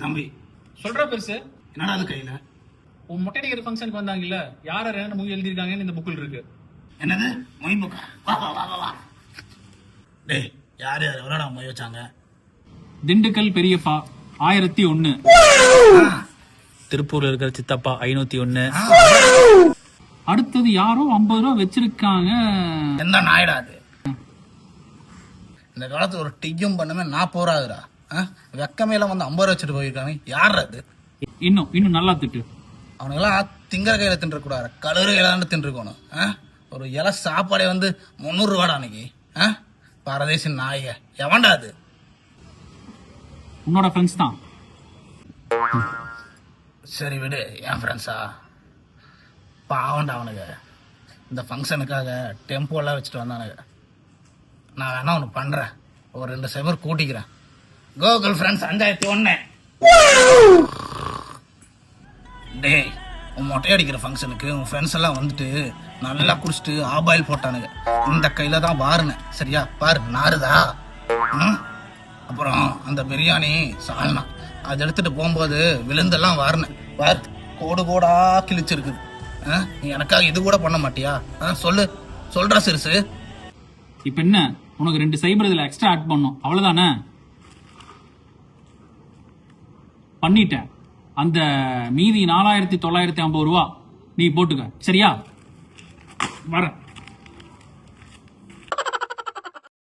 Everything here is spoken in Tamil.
தம்பி சொல்ற பெருசு. என்னடா அது கையில? உன் மொட்டை அடிக்கிற ஃபங்க்ஷனுக்கு வந்தாங்கல்ல, யார ரெண்டு மூவி எழுதிருக்காங்கன்னு இந்த புக்கில் இருக்கு. என்னது மொய் புக்கா? வா வா வா வா. டேய் யார் யார் எவ்வளோடா மொய் வச்சாங்க? திண்டுக்கல் பெரியப்பா 1001, திருப்பூர்ல இருக்கிற சித்தப்பா 501. அடுத்தது யாரோ 50 ரூபா வச்சிருக்காங்க. எந்த நாயிடா அது? இந்த காலத்துல ஒரு டிக்கும் பண்ணமே 40 ரூபா ஆகுறா. வெக்கமேல வந்து 50 ரூபா வச்சுட்டு போயிருக்காங்க. யார் அது? இன்னும் நல்லா திட்டு. அவனுங்கெல்லாம் திங்கிற கையில தின்றுக்கூடாது, கழுவுற கையில தின்றுக்கணும். ஒரு இலை சாப்பாடே வந்து 300 ரூபாடா அன்னைக்கு. பரதேசி நாயக எவன்டா அது? உன்னோட ஃப்ரெண்ட்ஸ் தான். சரி விடு, என் ஃப்ரெண்ட்ஸா? பாவண்டா அவனுங்க. இந்த ஃபங்க்ஷனுக்காக டெம்போ எல்லாம் வச்சுட்டு வந்தானுங்க. நான் வேணா ஒன்று பண்றேன், ஒரு 2 சைபர் கூட்டிக்கிறேன். கோகுல் ஃப்ரெண்ட்ஸ் 5001. டேய், உன் மொட்டை அடிக்கிற ஃபங்க்ஷனுக்கு உன் ஃப்ரெண்ட்ஸ் எல்லாம் வந்துட்டு நல்லா குடிச்சிட்டு ஆபாயில் போட்டானுங்க. இந்த கையில தான் வாருனேன், சரியா? பாரு நாருதா. அப்புறம் அந்த பிரியாணி சால்னா அது எடுத்துட்டு போகும்போது விழுந்தெல்லாம் வாருனேன். பாரு கோடு கோடா கிழிச்சிருக்குது. நீ எனக்காக இது கூட பண்ண மாட்டியா? சொல்ற சிறுசு. இப்ப என்ன, உனக்கு 2 சைபர் இதுல எக்ஸ்ட்ரா ஆட் பண்ணும், அவ்வளவுதானே? பண்ணிட்டேன். அந்த மீதி 4950 ரூபா நீ போட்டுக்க, சரியா? வரேன்.